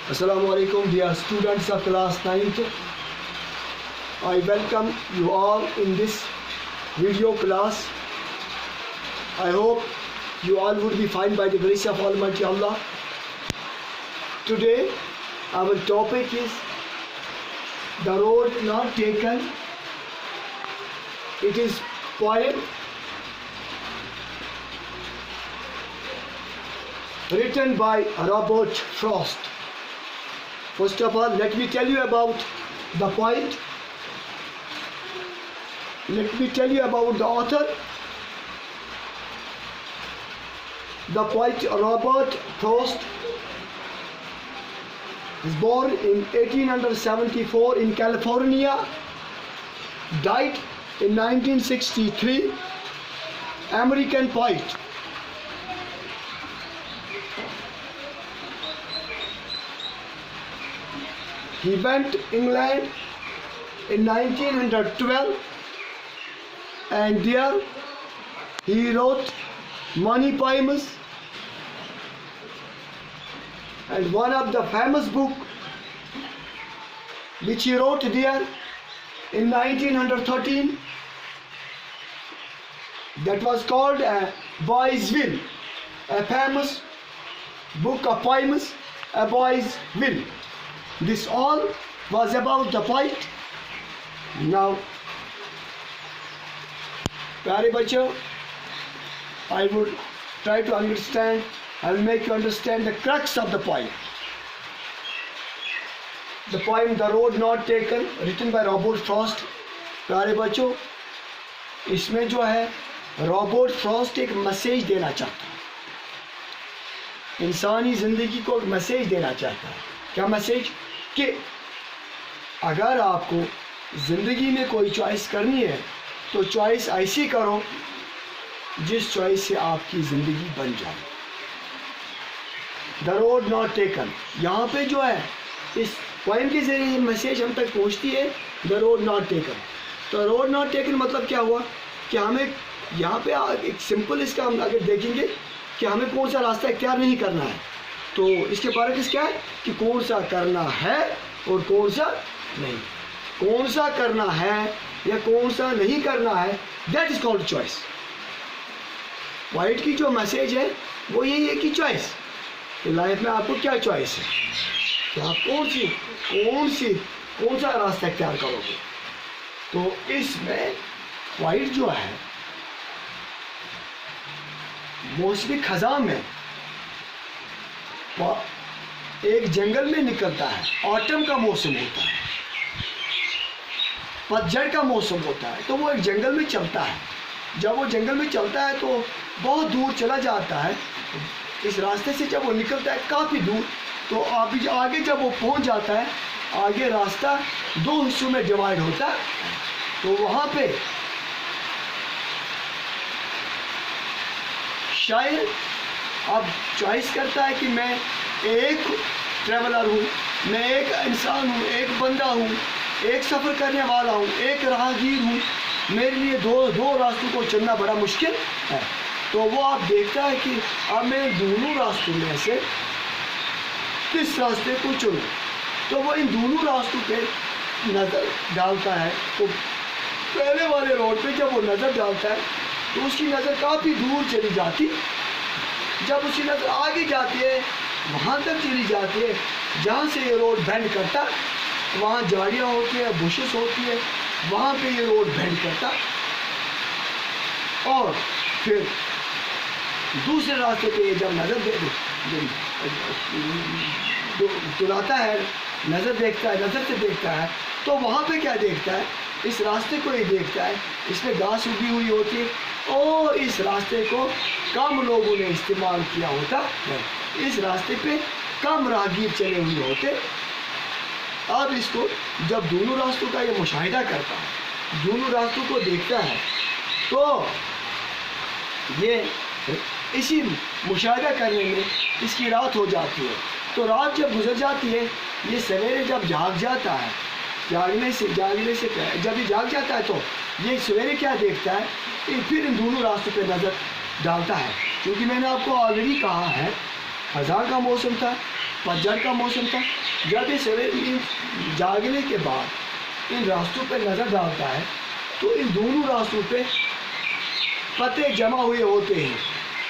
Assalamu alaikum, dear students of class 9th. I welcome you all in this video class. I hope you all would be fine by the grace of Almighty Allah. Today our topic is the road not taken. It is poem written by Robert Frost. First of all, let me tell you about the poet. Let me tell you about the author. The poet Robert Frost was born in 1874 in California, died in 1963, American poet. He went to England in 1912 and there he wrote many poems, and one of the famous book which he wrote there in 1913, that was called A Boy's Will, a famous book of poems, A Boy's Will. This all was about the poet. Now, pyare bachcho, I would try to understand, I will make you understand the crux of the poem. The poem The Road Not Taken, written by Robert Frost. प्यारे बच्चों, इसमें जो है Robert Frost एक message देना चाहता है, इंसानी ज़िंदगी को एक मैसेज देना चाहता है. क्या मैसेज? कि अगर आपको ज़िंदगी में कोई चॉइस करनी है तो चॉइस ऐसी करो जिस चॉइस से आपकी ज़िंदगी बन जाए. द रोड नॉट टेकन, यहाँ पे जो है इस पोएम के ज़रिए मैसेज हम तक पहुँचती है. The road not taken. तो रोड नॉट टेकन मतलब क्या हुआ कि हमें यहाँ पे एक सिंपल इसका हम अगर देखेंगे कि हमें कौन सा रास्ता इख्तियार नहीं करना है, तो इसके बारे में क्या है कि कौन सा करना है और कौन सा नहीं. कौन सा करना है या कौन सा नहीं करना है, that is called choice. White की जो मैसेज है वो यही है कि चॉइस, कि लाइफ में आपको क्या चॉइस है कि आप कौन सा रास्ता इख्तियार करोगे. तो इसमें वाइट जो है मौसमी खज़ां में एक जंगल में निकलता है. ऑटम का मौसम होता है, पतझड़ का मौसम होता है, तो वो एक जंगल में चलता है. जब वो जंगल में चलता है तो बहुत दूर चला जाता है. इस रास्ते से जब वो निकलता है काफ़ी दूर, तो अभी आगे जब वो पहुंच जाता है, आगे रास्ता दो हिस्सों में डिवाइड होता है. तो वहाँ पे शायद अब चॉइस करता है कि मैं एक ट्रैवलर हूँ, मैं एक इंसान हूँ, एक बंदा हूँ, एक सफ़र करने वाला हूँ, एक राहगीर हूँ. मेरे लिए दो रास्तों को चुनना बड़ा मुश्किल है. तो वो आप देखता है कि अब मैं दोनों रास्तों में से किस रास्ते को चुनूँ. तो वो इन दोनों रास्तों पे नज़र डालता है. तो पहले वाले रोड पे जब वो नज़र डालता है तो उसकी नज़र काफ़ी दूर चली जाती. जब उसकी नज़र आगे जाती है, वहाँ तक चली जाती है जहाँ से ये रोड बेंड करता, वहाँ झाड़ियाँ होती है, बुशेस होती है, वहाँ पे ये रोड बेंड करता. और फिर दूसरे रास्ते पे ये जब नज़र चलाता है, नज़र से देखता है, तो वहाँ पे क्या देखता है, इस रास्ते को ये देखता है, इसमें घास उगी हुई होती है और इस रास्ते को कम लोगों ने इस्तेमाल किया होता है, इस रास्ते पे कम राहगीर चले हुए होते. अब इसको जब दोनों रास्तों का ये मुशाहिदा करता है, दोनों रास्तों को देखता है, तो ये इसी मुशाहिदा करने में इसकी रात हो जाती है. तो रात जब गुजर जाती है, ये सवेरे जब जाग जाता है, जागने से जब ये जाग जाता है तो ये सवेरे क्या देखता है कि फिर इन दोनों रास्तों पे नज़र डालता है. क्योंकि मैंने आपको ऑलरेडी कहा है खज़ां का मौसम था, पतझड़ का मौसम था। जब ये सवेरे जागने के बाद इन रास्तों पे नज़र डालता है तो इन दोनों रास्तों पे पत्ते जमा हुए होते हैं,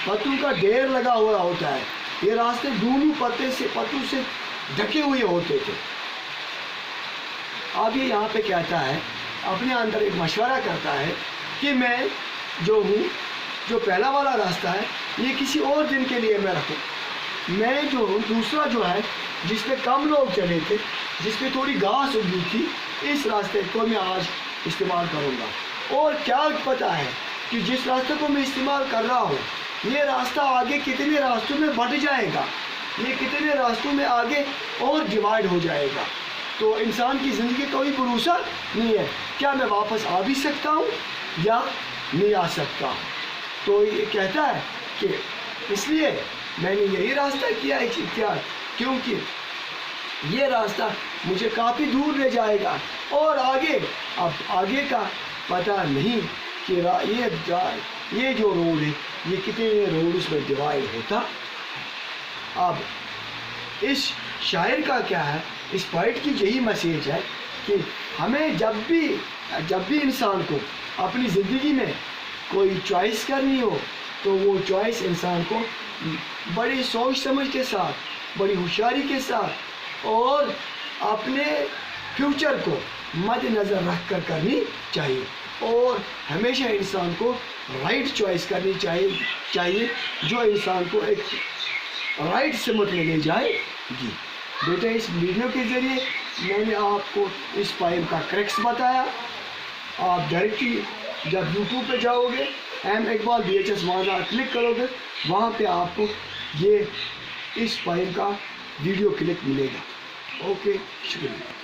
पत्तों का ढेर लगा हुआ होता है। ये रास्ते दोनों पत्तों से ढके हुए होते थे। अब ये यहाँ पे कहता है, अपने अंदर एक मशवरा करता है कि मैं जो हूँ, जो पहला वाला रास्ता है ये किसी और दिन के लिए मैं रखूँ। मैं जो हूँ दूसरा जो है जिस पे कम लोग चले थे, जिस पे थोड़ी घास उगी थी, इस रास्ते को मैं आज इस्तेमाल करूँगा। और क्या पता है कि जिस रास्ते को मैं इस्तेमाल कर रहा हूँ ये रास्ता आगे कितने रास्तों में बट जाएगा, ये कितने रास्तों में आगे और डिवाइड हो जाएगा। तो इंसान की ज़िंदगी का कोई भरोसा नहीं है, क्या मैं वापस आ भी सकता हूँ या नहीं आ सकता। तो ये कहता है कि इसलिए मैंने यही रास्ता किया है इख्तियार, क्योंकि ये रास्ता मुझे काफ़ी दूर ले जाएगा और आगे, अब आगे का पता नहीं कि ये जो रोड है ये कितने रोड उसमें डिवाइड होता। अब इस शायर का क्या है, इस पोइट की यही मैसेज है कि हमें जब भी इंसान को अपनी ज़िंदगी में कोई चॉइस करनी हो तो वो चॉइस इंसान को बड़ी सोच समझ के साथ, बड़ी होशियारी के साथ और अपने फ्यूचर को मद्देनज़र रख कर करनी चाहिए। और हमेशा इंसान को राइट चॉइस करनी चाहिए जो इंसान को एक राइट सिमत में ले जाएगी। बेटा, इस वीडियो के ज़रिए मैंने आपको इस पोएम का क्रक्स बताया। आप डायरेक्टली जब यूट्यूब पे जाओगे इकबाल VHS वाला क्लिक करोगे, वहाँ पे आपको ये इस पोएम का वीडियो क्लिप मिलेगा। ओके, शुक्रिया।